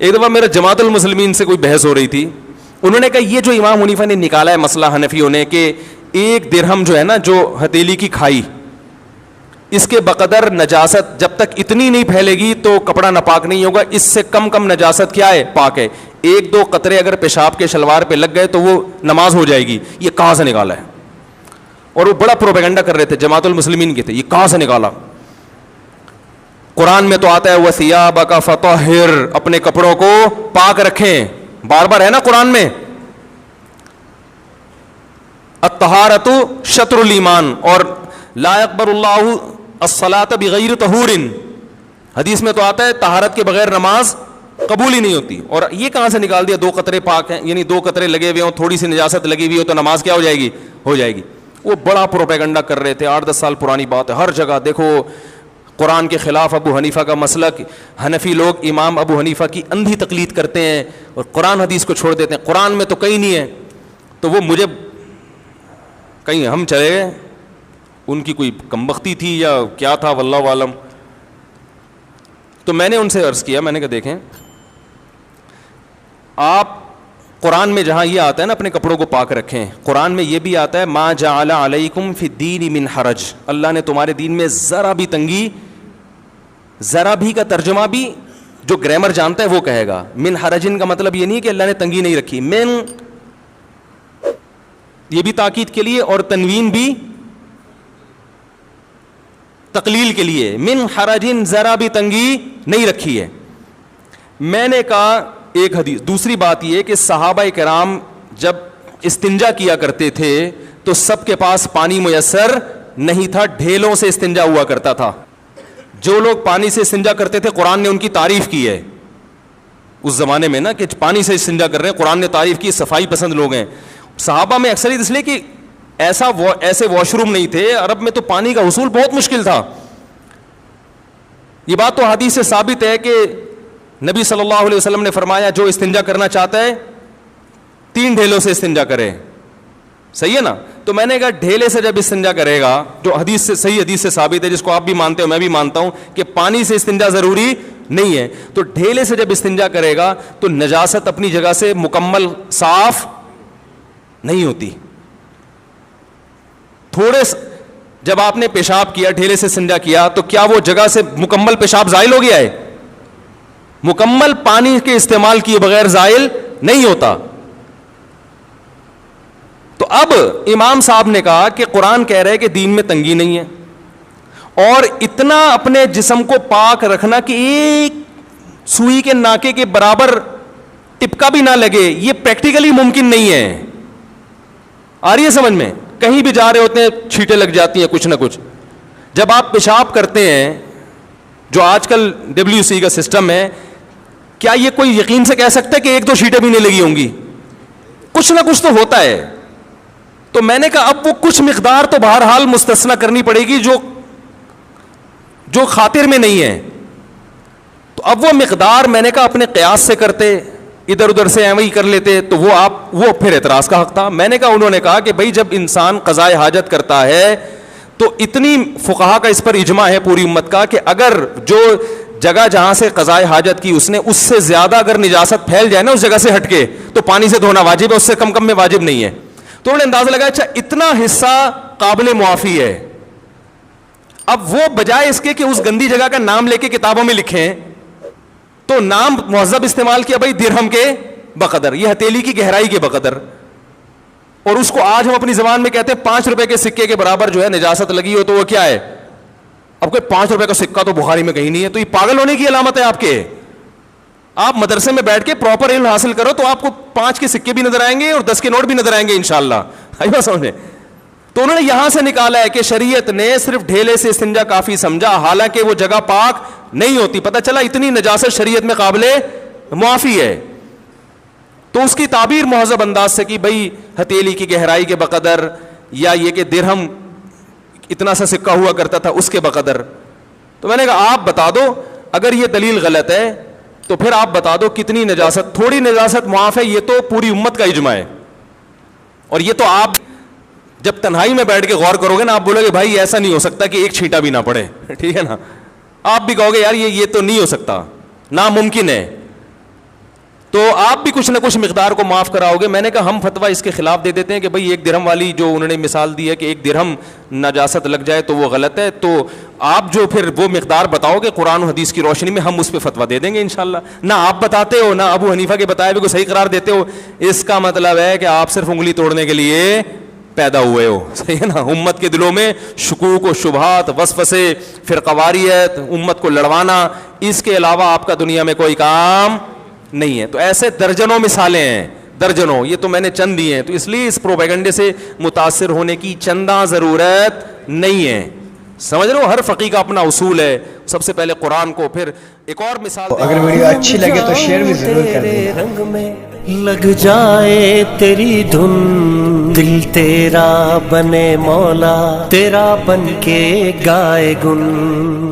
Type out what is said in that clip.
ایک دفعہ میرا جماعت المسلمین سے کوئی بحث ہو رہی تھی, انہوں نے کہا یہ جو امام حنیفہ نے نکالا ہے مسئلہ حنفیوں نے کہ 1 درہم جو ہے نا, جو ہتھیلی کی کھائی, اس کے بقدر نجاست جب تک اتنی نہیں پھیلے گی تو کپڑا ناپاک نہیں ہوگا, اس سے کم نجاست کیا ہے, پاک ہے. 1-2 قطرے اگر پیشاب کے شلوار پہ لگ گئے تو وہ نماز ہو جائے گی. یہ کہاں سے نکالا ہے؟ اور وہ بڑا پروپیگنڈا کر رہے تھے, جماعت المسلمین کے تھے, یہ کہاں سے نکالا؟ قرآن میں تو آتا ہے وَثِيَابَكَ فَطَهِّرْ, اپنے کپڑوں کو پاک رکھیں, بار بار ہے نا قرآن میں. الطہارۃ شطر الایمان, اور لا يقبل اللہ الصلاۃ بغیر طہور, حدیث میں تو آتا ہے طہارت کے بغیر نماز قبول ہی نہیں ہوتی. اور یہ کہاں سے نکال دیا 2 قطرے پاک ہیں, یعنی 2 قطرے لگے ہوئے ہوں, تھوڑی سی نجاست لگی ہوئی ہو تو نماز کیا ہو جائے گی؟ ہو جائے گی. وہ بڑا پروپیگنڈا کر رہے تھے, 8-10 سال پرانی بات ہے. ہر جگہ دیکھو قرآن کے خلاف ابو حنیفہ کا مسلک, حنفی لوگ امام ابو حنیفہ کی اندھی تقلید کرتے ہیں اور قرآن حدیث کو چھوڑ دیتے ہیں. قرآن میں تو کہیں نہیں ہے, تو وہ مجھے کہیں ہم چلے گئے, ان کی کوئی کمبختی تھی یا کیا تھا واللہ عالم. تو میں نے ان سے عرض کیا, میں نے کہا دیکھیں آپ قرآن میں جہاں یہ آتا ہے نا اپنے کپڑوں کو پاک رکھیں, قرآن میں یہ بھی آتا ہے ما جعل علیکم فی الدین من حرج, اللہ نے تمہارے دین میں ذرا بھی تنگی, ذرا بھی کا ترجمہ بھی جو گرامر جانتا ہے وہ کہے گا. من حرجن کا مطلب یہ نہیں کہ اللہ نے تنگی نہیں رکھی, من یہ بھی تاکید کے لیے اور تنوین بھی تقلیل کے لیے, من حرجن ذرا بھی تنگی نہیں رکھی ہے. میں نے کہا ایک حدیث. دوسری بات یہ کہ صحابہ کرام جب استنجا کیا کرتے تھے تو سب کے پاس پانی میسر نہیں تھا, ڈھیلوں سے استنجا ہوا کرتا تھا. جو لوگ پانی سے استنجا کرتے تھے قرآن نے ان کی تعریف کی ہے اس زمانے میں نا, کہ پانی سے استنجا کر رہے ہیں, قرآن نے تعریف کی, صفائی پسند لوگ ہیں. صحابہ میں اکثریت اس لیے کہ ایسے واش روم نہیں تھے, عرب میں تو پانی کا حصول بہت مشکل تھا. یہ بات تو حدیث سے ثابت ہے کہ نبی صلی اللہ علیہ وسلم نے فرمایا جو استنجا کرنا چاہتا ہے 3 ڈھیلوں سے استنجا کرے, صحیح ہے نا. تو میں نے کہا ڈھیلے سے جب استنجا کرے گا, جو حدیث سے صحیح حدیث سے ثابت ہے جس کو آپ بھی مانتے ہو میں بھی مانتا ہوں کہ پانی سے استنجا ضروری نہیں ہے, تو ڈھیلے سے جب استنجا کرے گا تو نجاست اپنی جگہ سے مکمل صاف نہیں ہوتی. تھوڑے جب آپ نے پیشاب کیا, ڈھیلے سے استنجا کیا, تو کیا وہ جگہ سے مکمل پیشاب زائل ہو گیا ہے؟ مکمل پانی کے استعمال کیے بغیر زائل نہیں ہوتا. تو اب امام صاحب نے کہا کہ قرآن کہہ رہے کہ دین میں تنگی نہیں ہے, اور اتنا اپنے جسم کو پاک رکھنا کہ ایک سوئی کے ناکے کے برابر ٹپکا بھی نہ لگے, یہ پریکٹیکلی ممکن نہیں ہے. آ رہی ہے سمجھ میں؟ کہیں بھی جا رہے ہوتے ہیں چھینٹیں لگ جاتی ہیں کچھ نہ کچھ. جب آپ پیشاب کرتے ہیں, جو آج کل WC کا سسٹم ہے, کیا یہ کوئی یقین سے کہہ سکتا ہے کہ 1-2 چھینٹیں بھی نہیں لگی ہوں گی؟ کچھ نہ کچھ تو ہوتا ہے. تو میں نے کہا اب وہ کچھ مقدار تو بہرحال مستثنی کرنی پڑے گی جو خاطر میں نہیں ہے. تو اب وہ مقدار میں نے کہا اپنے قیاس سے کرتے, ادھر ادھر سے ایویں کر لیتے تو وہ پھر اعتراض کا حق تھا. میں نے کہا انہوں نے کہا کہ بھائی جب انسان قضائے حاجت کرتا ہے تو اتنی فقہا کا اس پر اجماع ہے پوری امت کا کہ اگر جو جگہ جہاں سے قضائے حاجت کی اس نے اس سے زیادہ اگر نجاست پھیل جائے نا اس جگہ سے ہٹ کے, تو پانی سے دھونا واجب ہے, اس سے کم میں واجب نہیں ہے. تو انہوں نے اندازہ لگایا اچھا اتنا حصہ قابل معافی ہے. اب وہ بجائے اس کے کہ اس گندی جگہ کا نام لے کے کتابوں میں لکھیں, تو نام مہذب استعمال کیا بھائی درہم کے بقدر, یہ ہتھیلی کی گہرائی کے بقدر. اور اس کو آج ہم اپنی زبان میں کہتے ہیں 5 روپے کے سکے کے برابر جو ہے نجاست لگی ہو تو وہ کیا ہے؟ اب کوئی 5 روپے کا سکہ تو بخاری میں کہیں نہیں ہے, تو یہ پاگل ہونے کی علامت ہے آپ کے. آپ مدرسے میں بیٹھ کے پراپر علم حاصل کرو تو آپ کو 5 کے سکے بھی نظر آئیں گے اور 10 کے نوٹ بھی نظر آئیں گے انشاءاللہ. آئیے سمجھے؟ تو انہوں نے یہاں سے نکالا ہے کہ شریعت نے صرف ڈھیلے سے استنجا کافی سمجھا, حالانکہ وہ جگہ پاک نہیں ہوتی. پتہ چلا اتنی نجاست شریعت میں قابل معافی ہے. تو اس کی تعبیر مہذب انداز سے کہ بھائی ہتھیلی کی گہرائی کے بقدر, یا یہ کہ درہم اتنا سا سکہ ہوا کرتا تھا اس کے بقدر. تو میں نے کہا آپ بتا دو اگر یہ دلیل غلط ہے تو پھر آپ بتا دو کتنی نجاست, تھوڑی نجاست معاف ہے, یہ تو پوری امت کا اجماع ہے. اور یہ تو آپ جب تنہائی میں بیٹھ کے غور کرو گے نا, آپ بولو گے بھائی ایسا نہیں ہو سکتا کہ ایک چھینٹا بھی نہ پڑے, ٹھیک ہے نا. آپ بھی کہو گے یار یہ تو نہیں ہو سکتا, ناممکن ہے. تو آپ بھی کچھ نہ کچھ مقدار کو معاف کراؤ گے. میں نے کہا ہم فتویٰ اس کے خلاف دے دیتے ہیں کہ بھائی 1 درہم والی جو انہوں نے مثال دی ہے کہ 1 درہم نجاست لگ جائے تو وہ غلط ہے, تو آپ جو پھر وہ مقدار بتاؤ گے قرآن و حدیث کی روشنی میں, ہم اس پہ فتویٰ دے دیں گے انشاءاللہ. نہ آپ بتاتے ہو نہ ابو حنیفہ کے بتائے ہوئے کو صحیح قرار دیتے ہو, اس کا مطلب ہے کہ آپ صرف انگلی توڑنے کے لیے پیدا ہوئے ہو. صحیح ہے نا. امت کے دلوں میں شکوک و شبہات, وسوسے, فرقواریت, امت کو لڑوانا, اس کے علاوہ آپ کا دنیا میں کوئی کام نہیں ہے. تو ایسے درجنوں مثالیں ہیں, درجنوں, یہ تو میں نے چند دی ہیں. تو اس لیے اس پروپیگنڈے سے متاثر ہونے کی چنداں ضرورت نہیں ہے. سمجھ رہے ہو, ہر فقی کا اپنا اصول ہے. سب سے پہلے قرآن کو, پھر ایک اور مثال. اگر ویڈیو اچھی لگے تو شیئر بھی ضرور کر دیں. رنگ میں لگ جائے تیری دھن, دل تیرا بنے مولا, تیرا بن کے گائے گن.